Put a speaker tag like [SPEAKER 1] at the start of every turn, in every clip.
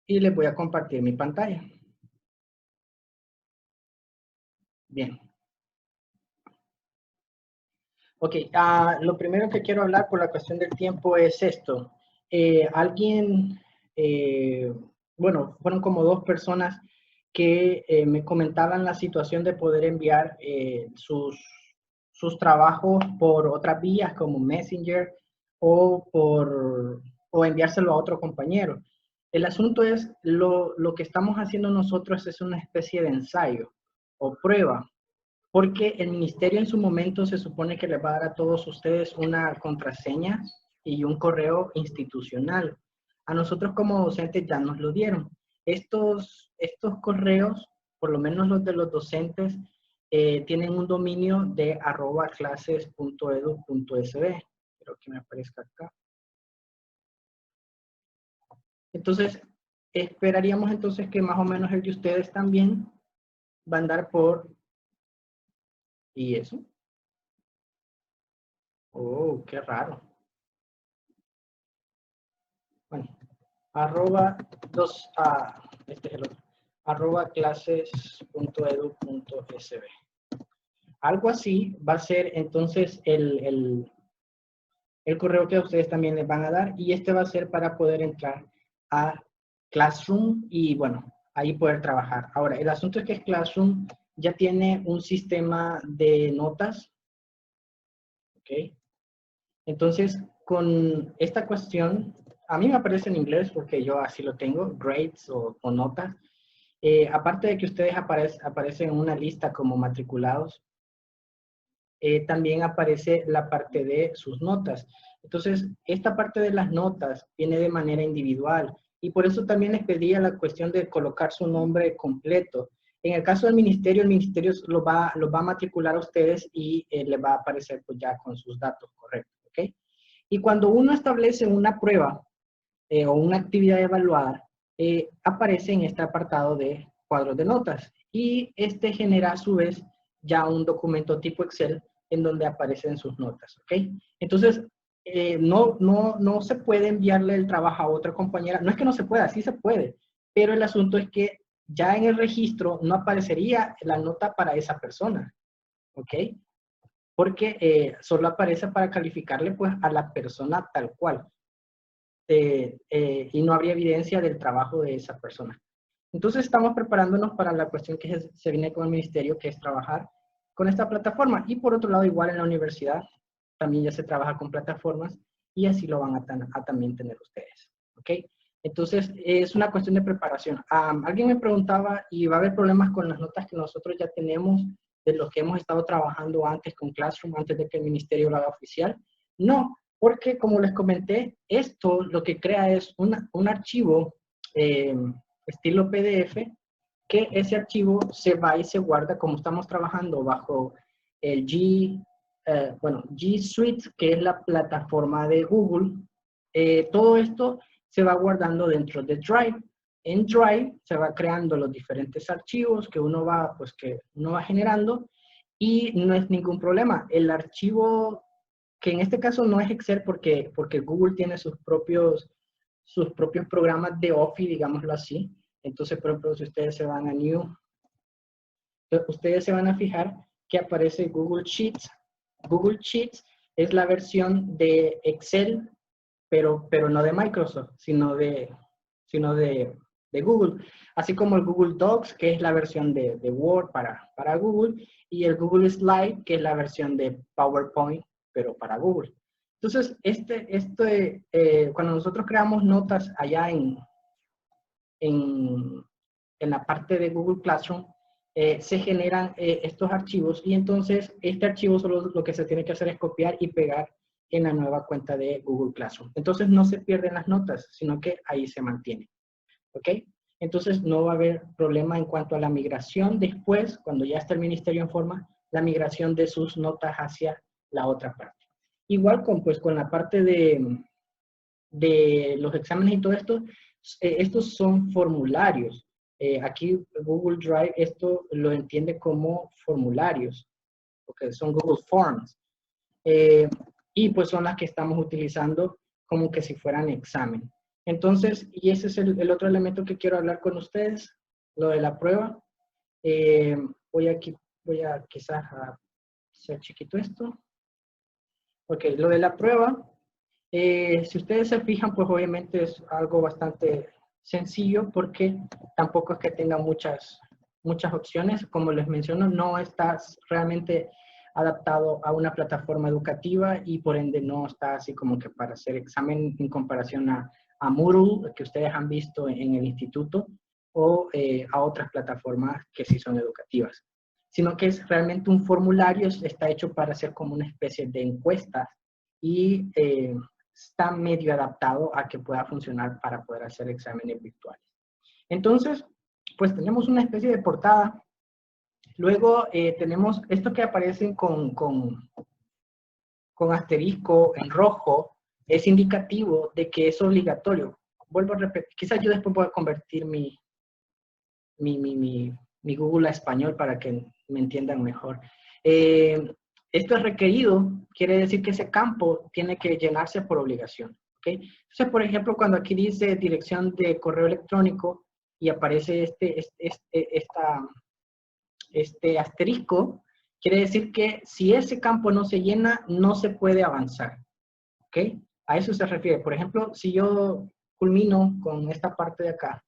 [SPEAKER 1] Y les voy a compartir mi pantalla. Bien. Ok, lo primero que quiero hablar por la cuestión del tiempo es esto. Bueno, fueron como 2 personas que me comentaban la situación de poder enviar sus trabajos por otras vías como Messenger o enviárselo a otro compañero. El asunto es, lo que estamos haciendo nosotros es una especie de ensayo o prueba, porque el ministerio en su momento se supone que les va a dar a todos ustedes una contraseña y un correo institucional. A nosotros como docentes ya nos lo dieron. Estos correos, por lo menos los de los docentes, tienen un dominio de @clases.edu.sb. Creo que me aparezca acá. Entonces, esperaríamos entonces que más o menos el de ustedes también va a andar por... ¿Y eso? Oh, qué raro. Bueno, este es el otro, @clases.edu.sb. Algo así va a ser entonces el correo que a ustedes también les van a dar, y este va a ser para poder entrar a Classroom y bueno, ahí poder trabajar. Ahora, el asunto es que Classroom ya tiene un sistema de notas, ¿ok? Entonces, con esta cuestión, a mí me aparece en inglés porque yo así lo tengo, grades o notas. Aparte de que ustedes aparecen en una lista como matriculados, también aparece la parte de sus notas. Entonces, esta parte de las notas viene de manera individual y por eso también les pedía la cuestión de colocar su nombre completo. En el caso del ministerio, el ministerio los va a matricular a ustedes y les va a aparecer pues ya con sus datos correctos, ¿ok? Y cuando uno establece una prueba o una actividad evaluada, aparece en este apartado de cuadros de notas y este genera a su vez ya un documento tipo Excel en donde aparecen sus notas, ¿ok? Entonces, no se puede enviarle el trabajo a otra compañera, no es que no se pueda, sí se puede, pero el asunto es que ya en el registro no aparecería la nota para esa persona, ¿ok? Porque solo aparece para calificarle pues a la persona tal cual. Y no habría evidencia del trabajo de esa persona. Entonces estamos preparándonos para la cuestión que se viene con el ministerio, que es trabajar con esta plataforma. Y por otro lado, igual en la universidad, también ya se trabaja con plataformas y así lo van a también tener ustedes. ¿Ok? Entonces es una cuestión de preparación. Alguien me preguntaba, ¿y va a haber problemas con las notas que nosotros ya tenemos de los que hemos estado trabajando antes con Classroom, antes de que el ministerio lo haga oficial? No, porque como les comenté, esto lo que crea es un archivo estilo PDF, que ese archivo se va y se guarda como estamos trabajando bajo el G Suite, que es la plataforma de Google. Todo esto se va guardando dentro de Drive. En Drive se va creando los diferentes archivos que uno va generando y no es ningún problema. El archivo, que en este caso no es Excel porque Google tiene sus propios programas de Office, digámoslo así. Entonces, por ejemplo, si ustedes se van a New, ustedes se van a fijar que aparece Google Sheets. Google Sheets es la versión de Excel, pero no de Microsoft, sino de Google. Así como el Google Docs, que es la versión de Word para Google, y el Google Slide, que es la versión de PowerPoint, pero para Google. Entonces, cuando nosotros creamos notas allá en la parte de Google Classroom, se generan estos archivos y entonces este archivo solo lo que se tiene que hacer es copiar y pegar en la nueva cuenta de Google Classroom. Entonces no se pierden las notas, sino que ahí se mantiene. ¿Ok? Entonces no va a haber problema en cuanto a la migración después, cuando ya está el ministerio en forma, la migración de sus notas hacia la otra parte. Igual con la parte de los exámenes y todo esto, estos son formularios. Aquí Google Drive esto lo entiende como formularios, porque son Google Forms. Y pues son las que estamos utilizando como que si fueran examen. Entonces, y ese es el otro elemento que quiero hablar con ustedes, lo de la prueba. Voy a quizás hacer chiquito esto. Ok, lo de la prueba, si ustedes se fijan, pues obviamente es algo bastante sencillo porque tampoco es que tenga muchas opciones. Como les menciono, no estás realmente adaptado a una plataforma educativa y por ende no está así como que para hacer examen en comparación a Moodle, que ustedes han visto en el instituto, o a otras plataformas que sí son educativas. Sino que es realmente un formulario, está hecho para hacer como una especie de encuestas y está medio adaptado a que pueda funcionar para poder hacer exámenes virtuales. Entonces, pues tenemos una especie de portada. Luego tenemos esto que aparecen con asterisco en rojo, es indicativo de que es obligatorio. Vuelvo a repetir, quizás yo después voy a convertir mi Google a español para que me entiendan mejor. Esto es requerido, quiere decir que ese campo tiene que llenarse por obligación. ¿Okay? Entonces, por ejemplo, cuando aquí dice dirección de correo electrónico y aparece este asterisco, quiere decir que si ese campo no se llena, no se puede avanzar. ¿Ok? A eso se refiere. Por ejemplo, si yo culmino con esta parte de acá,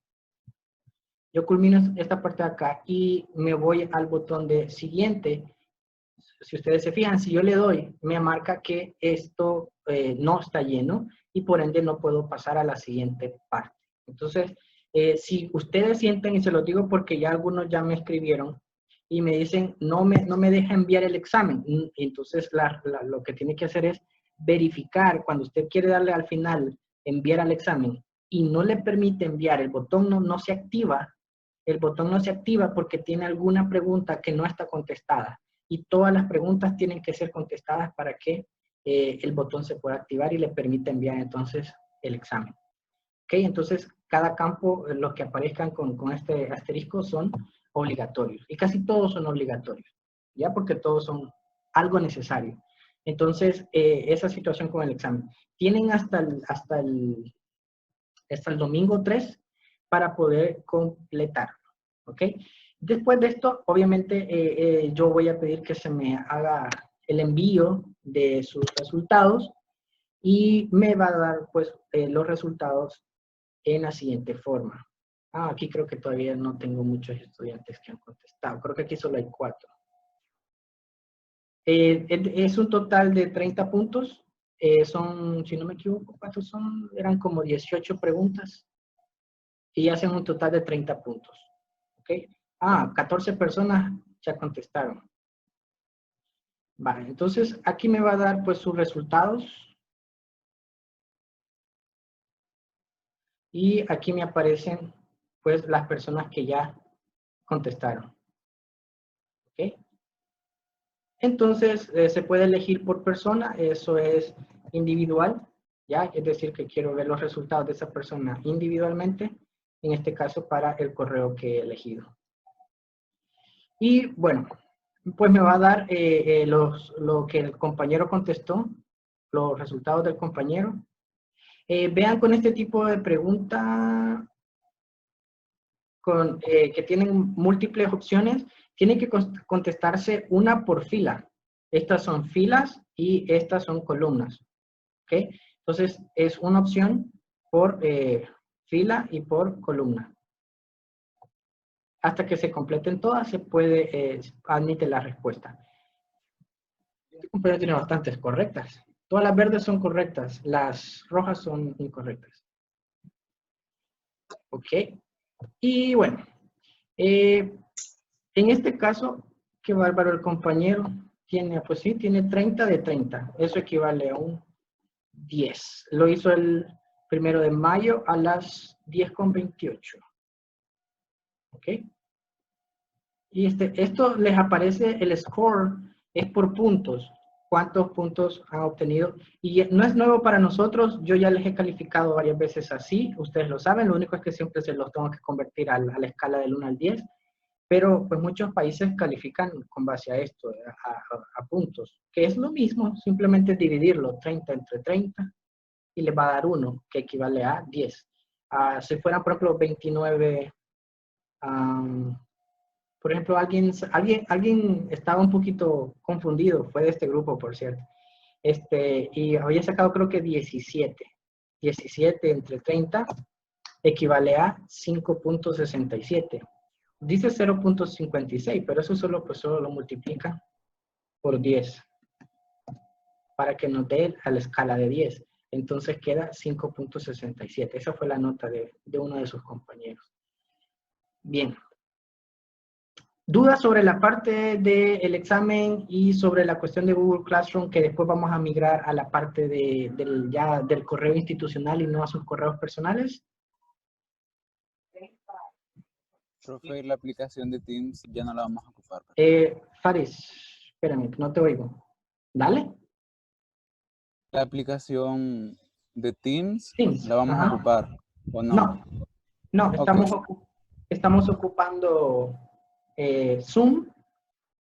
[SPEAKER 1] yo culmino esta parte de acá y me voy al botón de siguiente. Si ustedes se fijan, si yo le doy, me marca que esto no está lleno y por ende no puedo pasar a la siguiente parte. Entonces, si ustedes sienten, y se los digo porque ya algunos ya me escribieron y me dicen, no me deja enviar el examen. Entonces, lo que tiene que hacer es verificar cuando usted quiere darle al final enviar al examen y no le permite enviar, el botón no se activa. El botón no se activa porque tiene alguna pregunta que no está contestada. Y todas las preguntas tienen que ser contestadas para que el botón se pueda activar y le permita enviar entonces el examen. ¿Ok? Entonces, cada campo, los que aparezcan con este asterisco son obligatorios. Y casi todos son obligatorios, ¿ya? Porque todos son algo necesario. Entonces, esa situación con el examen. Tienen hasta el domingo 3 para poder completarlo. ¿Ok? Después de esto, obviamente, yo voy a pedir que se me haga el envío de sus resultados y me va a dar, pues, los resultados en la siguiente forma. Aquí creo que todavía no tengo muchos estudiantes que han contestado. Creo que aquí solo hay 4. Es un total de 30 puntos. Son, si no me equivoco, ¿cuántos son? Eran como 18 preguntas y hacen un total de 30 puntos. ¿Ok? 14 personas ya contestaron. Vale, entonces aquí me va a dar pues sus resultados. Y aquí me aparecen pues las personas que ya contestaron. ¿Ok? Entonces se puede elegir por persona, eso es individual, ¿ya? Es decir, que quiero ver los resultados de esa persona individualmente, en este caso para el correo que he elegido. Y bueno, pues me va a dar lo que el compañero contestó, los resultados del compañero. Vean con este tipo de pregunta que tienen múltiples opciones, tiene que contestarse una por fila. Estas son filas y estas son columnas. ¿Ok? Entonces, es una opción por fila y por columna. Hasta que se completen todas, se puede, admite la respuesta. Este compañero tiene bastantes correctas. Todas las verdes son correctas, las rojas son incorrectas. Ok. Y bueno, en este caso, qué bárbaro el compañero. Tiene, pues sí, tiene 30 de 30. Eso equivale a un 10. Lo hizo el 1 de mayo a las 10:28. ¿Ok? Y esto les aparece, el score es por puntos. ¿Cuántos puntos han obtenido? Y no es nuevo para nosotros. Yo ya les he calificado varias veces así. Ustedes lo saben. Lo único es que siempre se los tengo que convertir a la escala del 1 al 10. Pero pues muchos países califican con base a esto, a puntos, que es lo mismo, simplemente dividirlo 30 entre 30 y les va a dar 1, que equivale a 10. Si fueran, por ejemplo, 29, por ejemplo, alguien estaba un poquito confundido, fue de este grupo, por cierto, y había sacado creo que 17. 17 entre 30 equivale a 5.67. Dice 0.56, pero eso solo lo multiplica por 10 para que nos dé a la escala de 10. Entonces queda 5.67. Esa fue la nota de uno de sus compañeros. Bien. Dudas sobre la parte del examen y sobre la cuestión de Google Classroom, que después vamos a migrar a la parte del correo institucional y no a sus correos personales.
[SPEAKER 2] Profe, la aplicación de Teams ya no la vamos a ocupar.
[SPEAKER 1] Faris, espérame, no te oigo. Dale.
[SPEAKER 2] La aplicación de Teams,
[SPEAKER 1] Teams.
[SPEAKER 2] ¿la vamos a ocupar o no?
[SPEAKER 1] No,
[SPEAKER 2] Okay.
[SPEAKER 1] estamos ocupando Zoom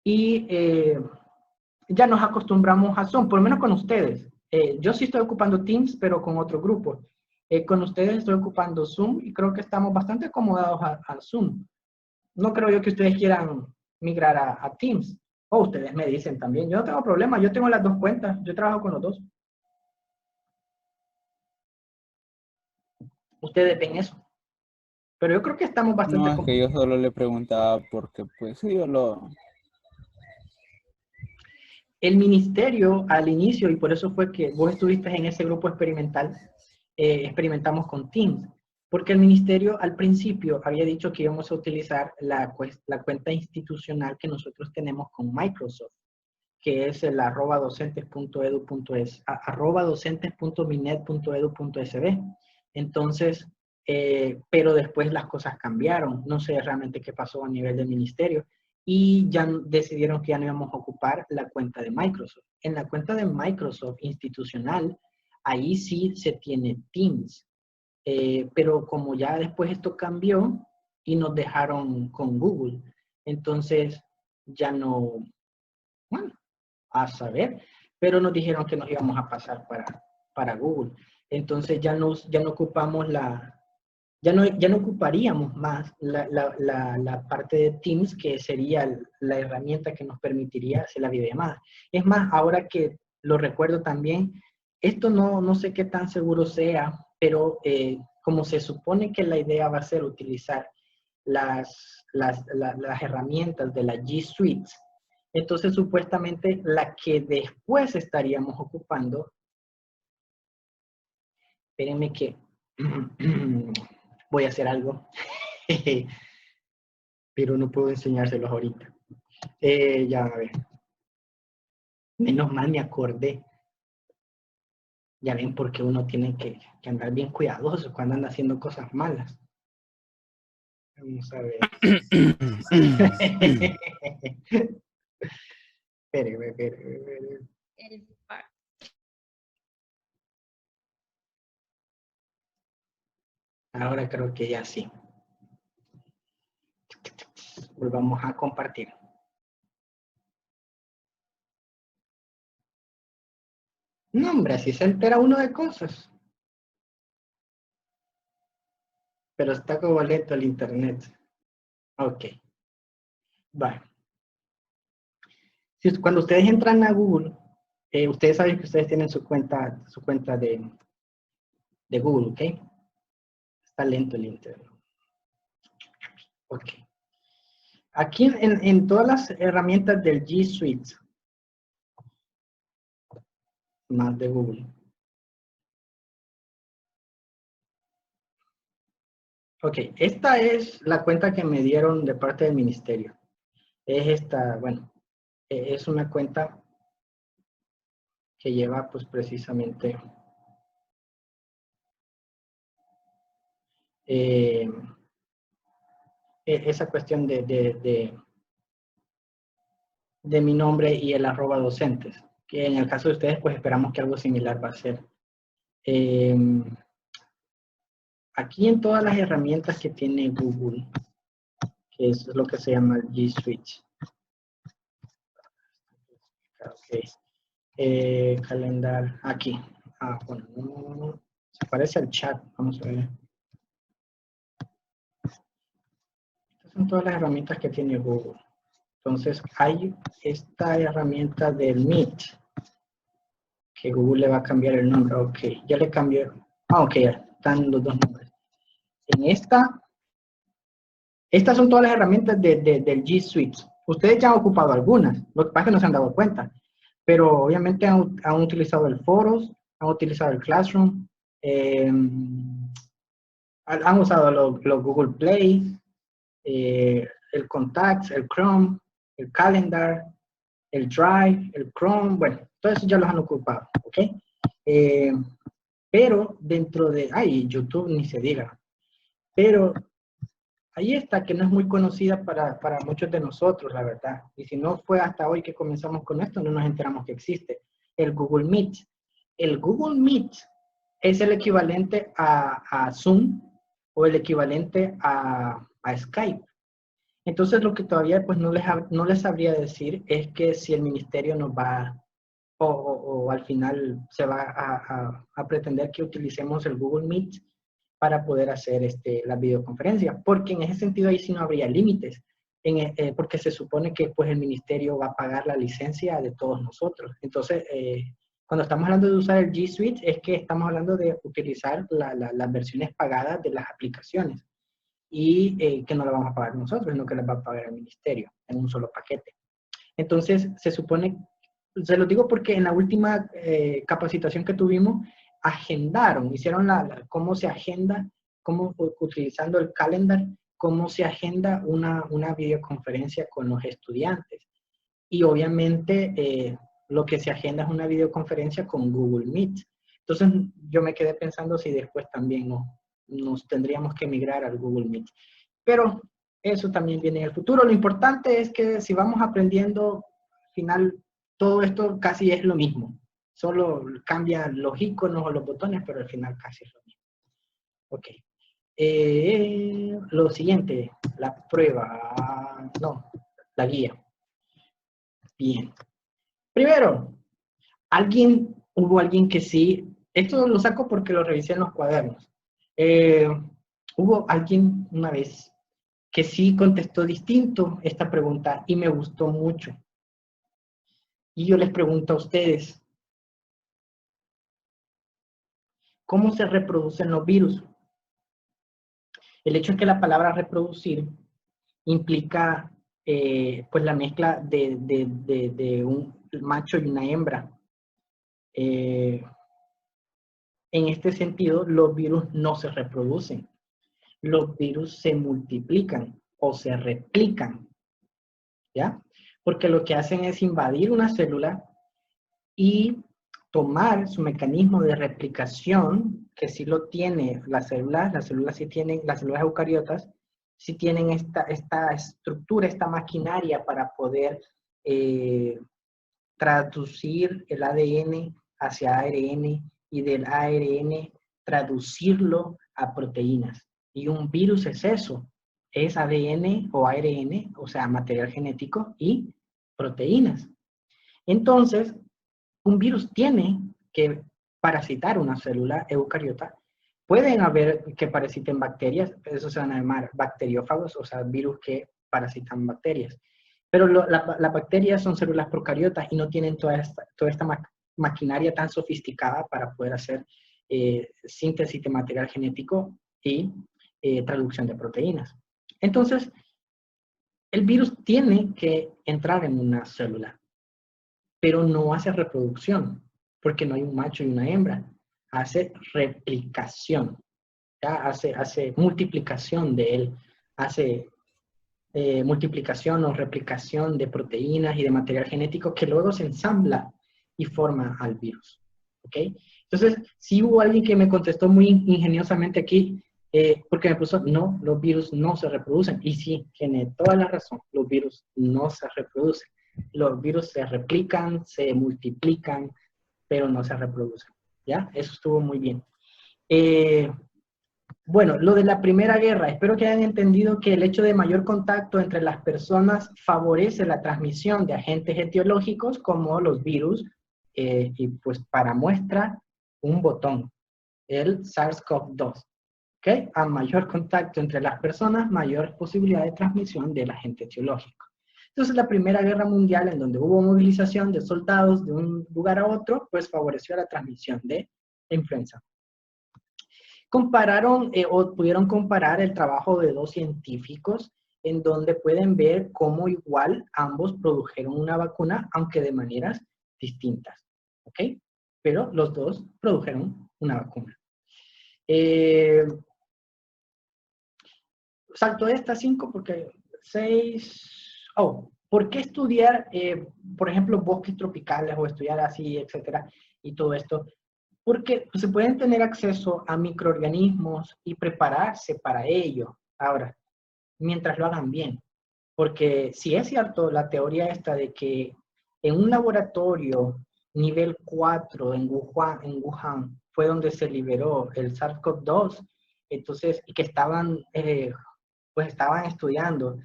[SPEAKER 1] y ya nos acostumbramos a Zoom, por lo menos con ustedes. Yo sí estoy ocupando Teams, pero con otro grupo. Con ustedes estoy ocupando Zoom y creo que estamos bastante acomodados a Zoom. No creo yo que ustedes quieran migrar a Teams. O ustedes me dicen también. Yo no tengo problema, yo tengo las dos cuentas. Yo trabajo con los dos. Ustedes ven eso. Pero yo creo que estamos bastante...
[SPEAKER 2] No, es que yo solo le preguntaba porque pues sí, yo lo...
[SPEAKER 1] El ministerio al inicio, y por eso fue que vos estuviste en ese grupo experimental, experimentamos con Teams, porque el ministerio al principio había dicho que íbamos a utilizar la cuenta institucional que nosotros tenemos con Microsoft, que es el @docentes.edu.es, @docentes.minet.edu.sb. Entonces, pero después las cosas cambiaron. No sé realmente qué pasó a nivel del ministerio. Y ya decidieron que ya no íbamos a ocupar la cuenta de Microsoft. En la cuenta de Microsoft institucional, ahí sí se tiene Teams. Pero como ya después esto cambió y nos dejaron con Google, entonces ya no, bueno, a saber, pero nos dijeron que nos íbamos a pasar para Google. Entonces ya no ocupamos ya no ocuparíamos más la parte de Teams, que sería la herramienta que nos permitiría hacer la videollamada. Es más, ahora que lo recuerdo también, esto no sé qué tan seguro sea, pero como se supone que la idea va a ser utilizar las herramientas de la G Suite, entonces supuestamente la que después estaríamos ocupando, espérenme que voy a hacer algo, pero no puedo enseñárselos ahorita. Ya, a ver. Menos mal me acordé. Ya ven por qué uno tiene que andar bien cuidadoso cuando anda haciendo cosas malas. Vamos a ver. Espéreme. Ahora creo que ya sí. Volvamos a compartir. No, hombre, así se entera uno de cosas. Pero está como lento el internet. Ok. Vale. Cuando ustedes entran a Google, ustedes saben que ustedes tienen su cuenta de Google, ¿ok? Está lento el internet. Ok. Aquí en todas las herramientas del G Suite, más de Google. Ok, esta es la cuenta que me dieron de parte del ministerio. Es esta, bueno, es una cuenta que lleva pues precisamente esa cuestión de mi nombre y el @docentes, que en el caso de ustedes pues esperamos que algo similar va a ser. Aquí en todas las herramientas que tiene Google, que es lo que se llama el G Suite. Ok. Calendar, aquí. Bueno, parece al chat. Vamos a ver. Estas son todas las herramientas que tiene Google. Entonces, hay esta herramienta del Meet, que Google le va a cambiar el nombre. Ok, ya le cambió. Ah, ok, ya están los dos nombres. En estas son todas las herramientas del G Suite. Ustedes ya han ocupado algunas, lo que pasa es que no se han dado cuenta. Pero obviamente han utilizado el Foros, han utilizado el Classroom, han usado los Google Play, el Contacts, el Chrome, el Calendar, el Drive, el Chrome, bueno, todo eso ya los han ocupado, ¿ok? Pero dentro de, YouTube ni se diga, pero ahí está, que no es muy conocida para muchos de nosotros, la verdad. Y si no fue hasta hoy que comenzamos con esto, no nos enteramos que existe. El Google Meet. El Google Meet es el equivalente a Zoom o el equivalente a Skype. Entonces, lo que todavía pues no les sabría decir es que si el ministerio nos va, o al final se va a pretender que utilicemos el Google Meet para poder hacer la videoconferencia, porque en ese sentido ahí sí no habría límites, porque se supone que pues el ministerio va a pagar la licencia de todos nosotros. Entonces, cuando estamos hablando de usar el G Suite, es que estamos hablando de utilizar las versiones pagadas de las aplicaciones y que no la vamos a pagar nosotros, sino que las va a pagar el ministerio en un solo paquete. Entonces, se supone, se lo digo porque en la última capacitación que tuvimos, agendaron, hicieron cómo se agenda, cómo utilizando el calendar, cómo se agenda una videoconferencia con los estudiantes. Y obviamente lo que se agenda es una videoconferencia con Google Meet. Entonces yo me quedé pensando si después también nos tendríamos que migrar al Google Meet. Pero eso también viene en el futuro. Lo importante es que si vamos aprendiendo, al final todo esto casi es lo mismo. Solo cambian los iconos o los botones, pero al final casi es lo mismo. Ok. Lo siguiente, la prueba, no, la guía. Bien. Primero, hubo alguien que sí, esto lo saco porque lo revisé en los cuadernos. Hubo alguien una vez que sí contestó distinto esta pregunta y me gustó mucho. Y yo les pregunto a ustedes, ¿cómo se reproducen los virus? El hecho es que la palabra reproducir implica pues la mezcla de un macho y una hembra. En este sentido, los virus no se reproducen. Los virus se multiplican o se replican, ¿ya? Porque lo que hacen es invadir una célula y tomar su mecanismo de replicación, que sí lo tiene las células sí tienen, las células eucariotas, sí tienen esta estructura, esta maquinaria para poder traducir el ADN hacia ARN y del ARN traducirlo a proteínas. Y un virus es eso, es ADN o ARN, o sea, material genético y proteínas. Entonces, un virus tiene que parasitar una célula eucariota. Pueden haber que parasiten bacterias, eso se van a llamar bacteriófagos, o sea, virus que parasitan bacterias. Pero las bacterias son células procariotas y no tienen toda esta maquinaria tan sofisticada para poder hacer síntesis de material genético y traducción de proteínas. Entonces, el virus tiene que entrar en una célula, pero no hace reproducción, porque no hay un macho y una hembra. Hace replicación, ¿ya? Hace multiplicación de él, hace multiplicación o replicación de proteínas y de material genético que luego se ensambla y forma al virus. ¿Ok? Entonces, sí hubo alguien que me contestó muy ingeniosamente aquí, porque me puso, no, los virus no se reproducen. Y sí, tiene toda la razón, los virus no se reproducen. Los virus se replican, se multiplican, pero no se reproducen. ¿Ya? Eso estuvo muy bien. Bueno, lo de la Primera Guerra, espero que hayan entendido que el hecho de mayor contacto entre las personas favorece la transmisión de agentes etiológicos como los virus, y pues para muestra, un botón. el SARS-CoV-2. ¿Ok? A mayor contacto entre las personas, mayor posibilidad de transmisión del agente etiológico. Entonces, la Primera Guerra Mundial, en donde hubo movilización de soldados de un lugar a otro, pues favoreció la transmisión de influenza. Compararon o pudieron comparar el trabajo de dos científicos en donde pueden ver cómo igual ambos produjeron una vacuna, aunque de maneras distintas. ¿Ok? Pero los dos produjeron una vacuna. Salto estas 5 porque 6... Oh, ¿por qué estudiar, por ejemplo, bosques tropicales o estudiar así, etcétera, y todo esto? Porque se pueden tener acceso a microorganismos y prepararse para ello. Ahora, mientras lo hagan bien. Porque si es cierto la teoría esta de que en un laboratorio nivel 4 en Wuhan fue donde se liberó el SARS-CoV-2, entonces, y que estaban estudiando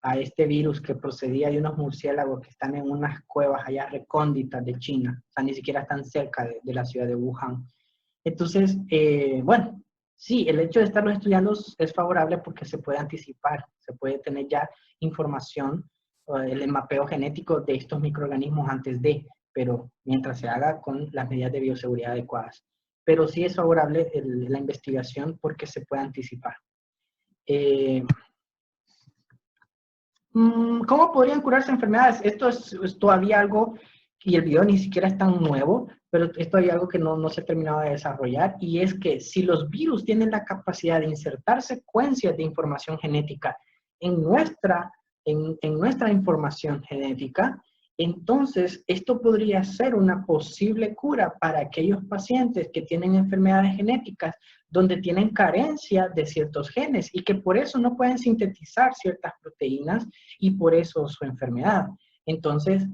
[SPEAKER 1] a este virus que procedía de unos murciélagos que están en unas cuevas allá recónditas de China, o sea, ni siquiera están cerca de la ciudad de Wuhan. Entonces, bueno, sí, el hecho de estarlos estudiando es favorable porque se puede anticipar, se puede tener ya información, el mapeo genético de estos microorganismos antes de, pero mientras se haga con las medidas de bioseguridad adecuadas. Pero sí es favorable la investigación porque se puede anticipar. ¿Cómo podrían curarse enfermedades? Esto es todavía algo, y el video ni siquiera es tan nuevo, pero es todavía algo que no se ha terminado de desarrollar, y es que si los virus tienen la capacidad de insertar secuencias de información genética en nuestra información genética, entonces esto podría ser una posible cura para aquellos pacientes que tienen enfermedades genéticas donde tienen carencia de ciertos genes y que por eso no pueden sintetizar ciertas proteínas y por eso su enfermedad. Entonces,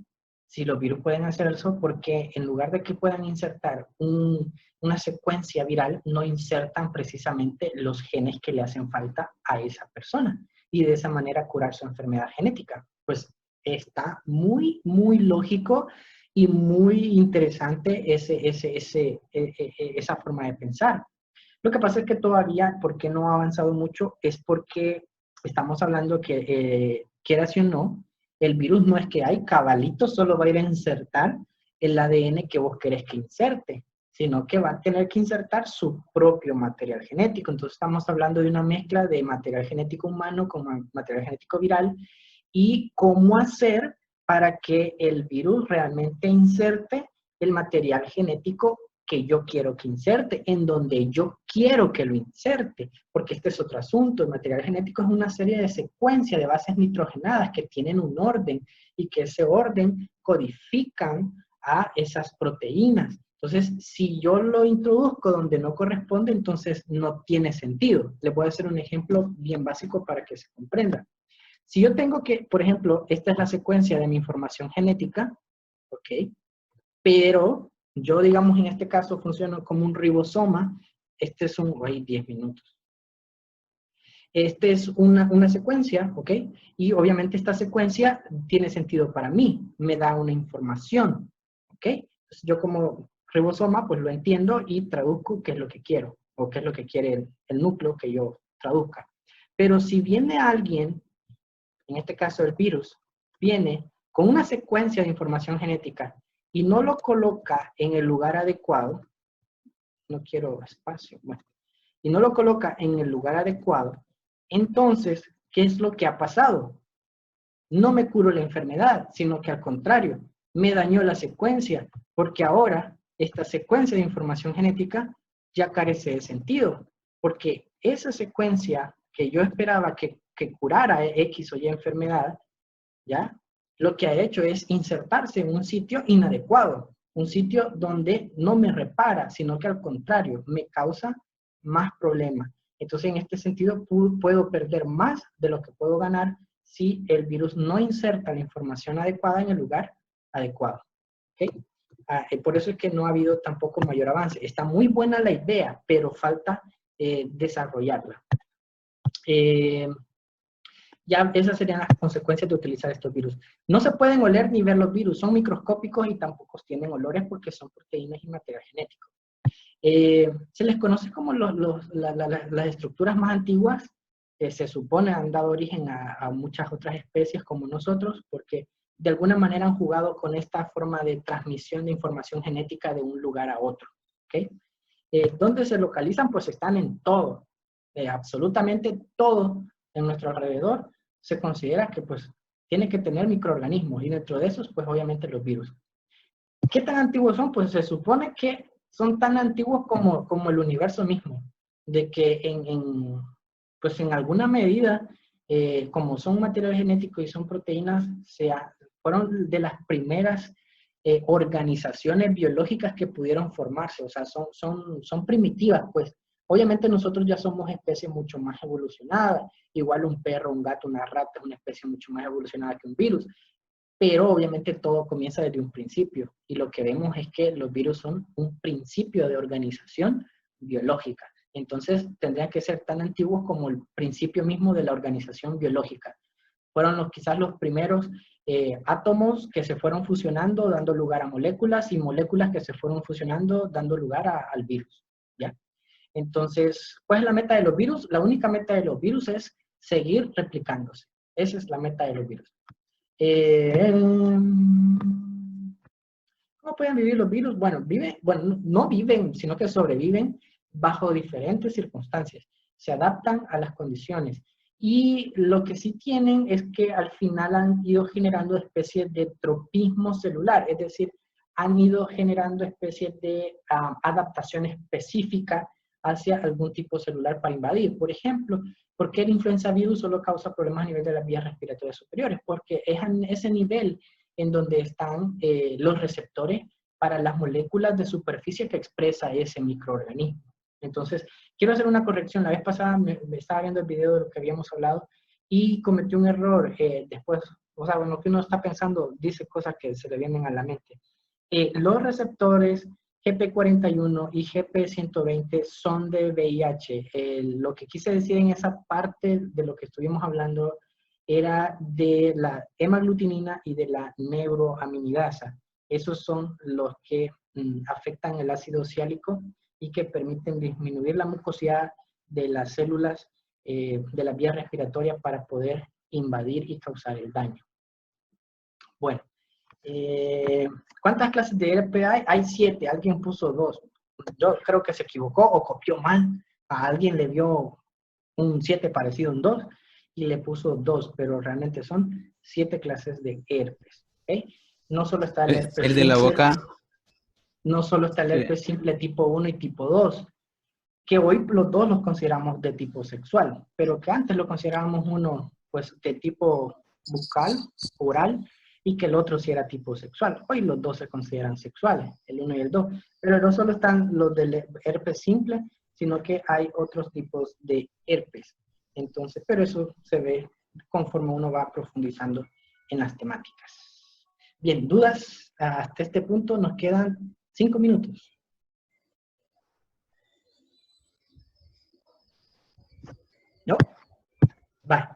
[SPEAKER 1] si los virus pueden hacer eso, ¿por qué en lugar de que puedan insertar una secuencia viral, no insertan precisamente los genes que le hacen falta a esa persona? Y de esa manera curar su enfermedad genética. Pues está muy, muy lógico y muy interesante esa forma de pensar. Lo que pasa es que todavía, ¿por qué no ha avanzado mucho? Es porque estamos hablando que, quieras o no, el virus no es que hay cabalito, solo va a ir a insertar el ADN que vos querés que inserte, sino que va a tener que insertar su propio material genético. Entonces estamos hablando de una mezcla de material genético humano con material genético viral y cómo hacer para que el virus realmente inserte el material genético que yo quiero que inserte, en donde yo quiero que lo inserte, porque este es otro asunto. El material genético es una serie de secuencias de bases nitrogenadas que tienen un orden y que ese orden codifican a esas proteínas. Entonces, si yo lo introduzco donde no corresponde, entonces no tiene sentido. Les voy a hacer un ejemplo bien básico para que se comprenda. Si yo tengo que, por ejemplo, esta es la secuencia de mi información genética, ¿ok? Pero yo, digamos, en este caso funciono como un ribosoma. Este es un... Ay, 10 minutos. Este es una secuencia, ¿ok? Y obviamente esta secuencia tiene sentido para mí. Me da una información, ¿ok? Entonces yo como ribosoma, pues lo entiendo y traduzco qué es lo que quiero, o qué es lo que quiere el núcleo que yo traduzca. Pero si viene alguien, en este caso el virus, viene con una secuencia de información genética y no lo coloca en el lugar adecuado, no quiero espacio, bueno, y no lo coloca en el lugar adecuado, entonces, ¿qué es lo que ha pasado? No me curó la enfermedad, sino que al contrario, me dañó la secuencia, porque ahora esta secuencia de información genética ya carece de sentido, porque esa secuencia que yo esperaba que curara X o Y enfermedad, ¿ya? Lo que ha hecho es insertarse en un sitio inadecuado, un sitio donde no me repara, sino que al contrario, me causa más problemas. Entonces, en este sentido, puedo perder más de lo que puedo ganar si el virus no inserta la información adecuada en el lugar adecuado. ¿Okay? Por eso es que no ha habido tampoco mayor avance. Está muy buena la idea, pero falta desarrollarla. Ya esas serían las consecuencias de utilizar estos virus. No se pueden oler ni ver los virus, son microscópicos y tampoco tienen olores porque son proteínas y material genético. Se les conoce como las estructuras más antiguas, que se supone han dado origen a muchas otras especies como nosotros, porque de alguna manera han jugado con esta forma de transmisión de información genética de un lugar a otro. ¿Okay? ¿Dónde se localizan? Pues están en todo, absolutamente todo en nuestro alrededor se considera que pues tiene que tener microorganismos, y dentro de esos pues obviamente los virus. ¿Qué tan antiguos son? Pues se supone que son tan antiguos como el universo mismo, de que pues en alguna medida, como son material genético y son proteínas, fueron de las primeras organizaciones biológicas que pudieron formarse, o sea, son primitivas, pues. Obviamente nosotros ya somos especies mucho más evolucionadas, igual un perro, un gato, una rata es una especie mucho más evolucionada que un virus, pero obviamente todo comienza desde un principio, y lo que vemos es que los virus son un principio de organización biológica. Entonces tendrían que ser tan antiguos como el principio mismo de la organización biológica. Fueron quizás los primeros átomos que se fueron fusionando, dando lugar a moléculas, y moléculas que se fueron fusionando, dando lugar al virus, ¿ya? Entonces, ¿cuál es la meta de los virus? La única meta de los virus es seguir replicándose. Esa es la meta de los virus. ¿Cómo pueden vivir los virus? Bueno, no viven, sino que sobreviven bajo diferentes circunstancias. Se adaptan a las condiciones. Y lo que sí tienen es que al final han ido generando especies de tropismo celular, es decir, han ido generando especies de adaptación específica hacia algún tipo celular para invadir. Por ejemplo, ¿por qué el influenza virus solo causa problemas a nivel de las vías respiratorias superiores? Porque es en ese nivel en donde están los receptores para las moléculas de superficie que expresa ese microorganismo. Entonces, quiero hacer una corrección. La vez pasada me estaba viendo el video de lo que habíamos hablado y cometí un error después. O sea, bueno, lo que uno está pensando dice cosas que se le vienen a la mente. Los receptores GP41 y GP120 son de VIH. Lo que quise decir en esa parte de lo que estuvimos hablando era de la hemaglutinina y de la neuroaminidasa. Esos son los que afectan el ácido oxálico y que permiten disminuir la mucosidad de las células de la vía respiratoria para poder invadir y causar el daño. Bueno, ¿cuántas clases de ERP hay? Hay 7, alguien puso 2. Yo creo que se equivocó o copió mal. A alguien le vio un 7 parecido a un 2 y le puso 2, pero realmente son 7 clases de herpes. ¿Okay? No solo está el herpes
[SPEAKER 2] El de la
[SPEAKER 1] simple,
[SPEAKER 2] boca.
[SPEAKER 1] no solo está el
[SPEAKER 2] Sí.
[SPEAKER 1] herpes simple tipo 1 y tipo 2, que hoy los dos los consideramos de tipo sexual, pero que antes lo considerábamos uno pues de tipo bucal, oral, y que el otro sí era tipo sexual. Hoy los dos se consideran sexuales, el 1 y el 2, pero no solo están los del herpes simple, sino que hay otros tipos de herpes. Entonces, pero eso se ve conforme uno va profundizando en las temáticas. Bien, ¿dudas? Hasta este punto nos quedan 5 minutos. ¿No? Vale.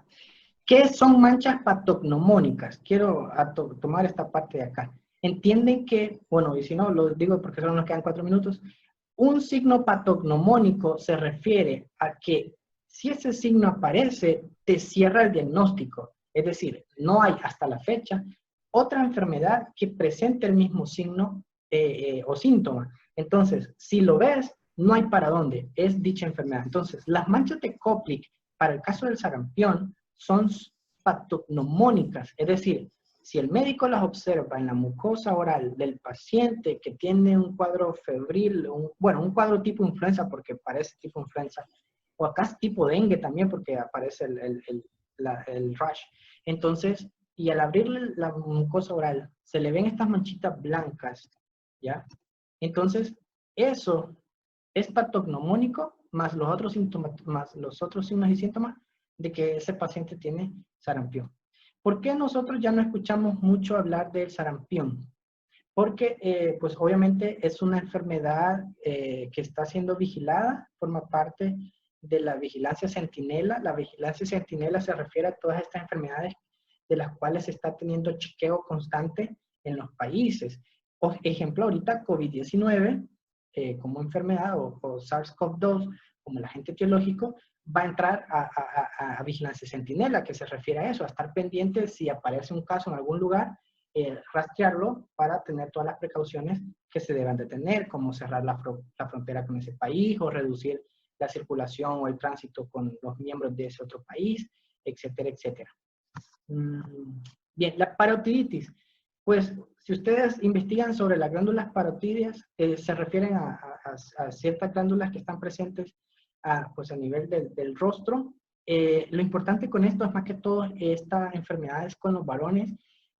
[SPEAKER 1] ¿Qué son manchas patognomónicas? Quiero tomar esta parte de acá. Entienden que, bueno, y si no, lo digo porque solo nos quedan 4 minutos, un signo patognomónico se refiere a que si ese signo aparece, te cierra el diagnóstico. Es decir, no hay hasta la fecha otra enfermedad que presente el mismo signo o síntoma. Entonces, si lo ves, no hay para dónde, es dicha enfermedad. Entonces, las manchas de Koplik, para el caso del sarampión, son patognomónicas, es decir, si el médico las observa en la mucosa oral del paciente que tiene un cuadro febril, un cuadro tipo influenza porque parece tipo influenza, o acá es tipo dengue también porque aparece el rash. Entonces, y al abrirle la mucosa oral, se le ven estas manchitas blancas, ¿ya? Entonces, eso es patognomónico más los otros síntomas, más los otros signos y síntomas de que ese paciente tiene sarampión. ¿Por qué nosotros ya no escuchamos mucho hablar del sarampión? Porque, pues obviamente es una enfermedad que está siendo vigilada, forma parte de la vigilancia centinela. La vigilancia centinela se refiere a todas estas enfermedades de las cuales se está teniendo chequeo constante en los países. Por ejemplo, ahorita COVID-19 como enfermedad o SARS-CoV-2 como el agente etiológico, va a entrar a vigilancia centinela, que se refiere a eso, a estar pendiente si aparece un caso en algún lugar, rastrearlo para tener todas las precauciones que se deben de tener, como cerrar la frontera con ese país o reducir la circulación o el tránsito con los miembros de ese otro país, etcétera, etcétera. Bien, la parotiditis. Pues, si ustedes investigan sobre las glándulas parotídeas, se refieren a ciertas glándulas que están presentes pues a nivel del rostro. Lo importante con esto es más que todo estas enfermedades con los varones,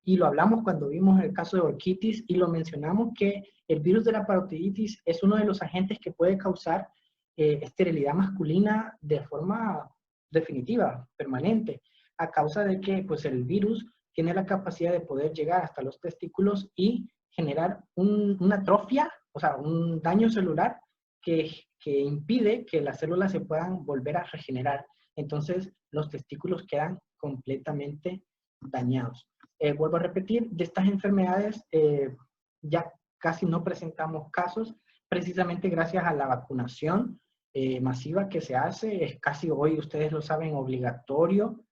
[SPEAKER 1] y lo hablamos cuando vimos el caso de orquitis y lo mencionamos que el virus de la parotiditis es uno de los agentes que puede causar esterilidad masculina de forma definitiva, permanente, a causa de que pues, el virus tiene la capacidad de poder llegar hasta los testículos y generar una atrofia, o sea, un daño celular que impide que las células se puedan volver a regenerar. Entonces, los testículos quedan completamente dañados. Vuelvo a repetir, de estas enfermedades ya casi no presentamos casos, precisamente gracias a la vacunación masiva que se hace. Es casi hoy, ustedes lo saben, obligatorio.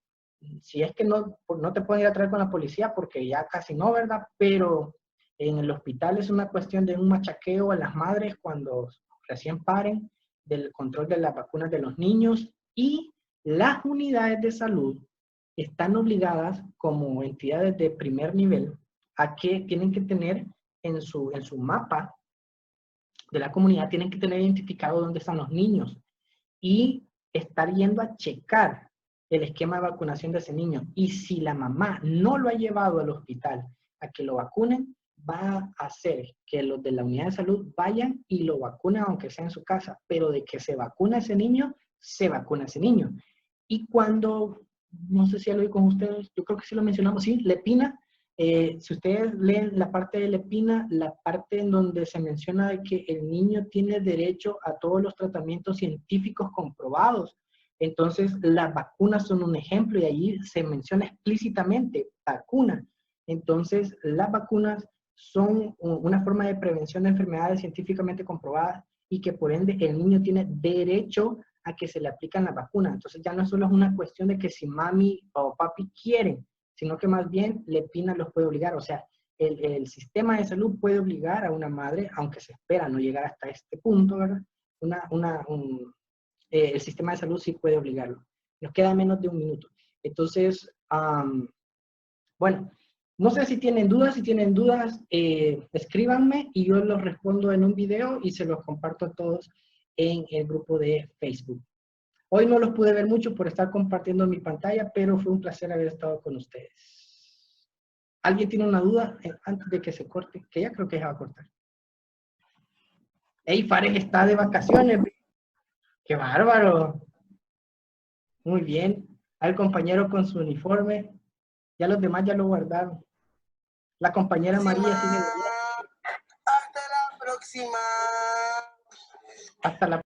[SPEAKER 1] Si es que no te pueden ir a traer con la policía, porque ya casi no, ¿verdad? Pero en el hospital es una cuestión de un machaqueo a las madres cuando recién paren, del control de las vacunas de los niños, y las unidades de salud están obligadas como entidades de primer nivel a que tienen que tener en su mapa de la comunidad, tienen que tener identificado dónde están los niños y estar yendo a checar el esquema de vacunación de ese niño. Y si la mamá no lo ha llevado al hospital a que lo vacunen, va a hacer que los de la unidad de salud vayan y lo vacunen aunque sea en su casa, pero de que se vacuna ese niño, se vacuna ese niño. Y cuando, no sé si ya lo vi con ustedes, yo creo que sí lo mencionamos, sí, lepina. Si ustedes leen la parte de lepina, la parte en donde se menciona de que el niño tiene derecho a todos los tratamientos científicos comprobados, entonces las vacunas son un ejemplo y allí se menciona explícitamente vacuna. Entonces las vacunas son una forma de prevención de enfermedades científicamente comprobadas y que por ende el niño tiene derecho a que se le aplican las vacunas. Entonces ya no solo es una cuestión de que si mami o papi quieren, sino que más bien Lepina los puede obligar. O sea, el sistema de salud puede obligar a una madre, aunque se espera no llegar hasta este punto, ¿verdad? El sistema de salud sí puede obligarlo. Nos queda menos de un minuto. Entonces, bueno, no sé si tienen dudas. Si tienen dudas, escríbanme y yo los respondo en un video y se los comparto a todos en el grupo de Facebook. Hoy no los pude ver mucho por estar compartiendo mi pantalla, pero fue un placer haber estado con ustedes. ¿Alguien tiene una duda antes de que se corte? Que ya creo que se va a cortar. ¡Ey, Fares está de vacaciones! ¡Qué bárbaro! Muy bien. Al compañero con su uniforme. Ya los demás ya lo guardaron. La compañera María sigue.
[SPEAKER 3] Hasta la próxima.
[SPEAKER 1] Hasta la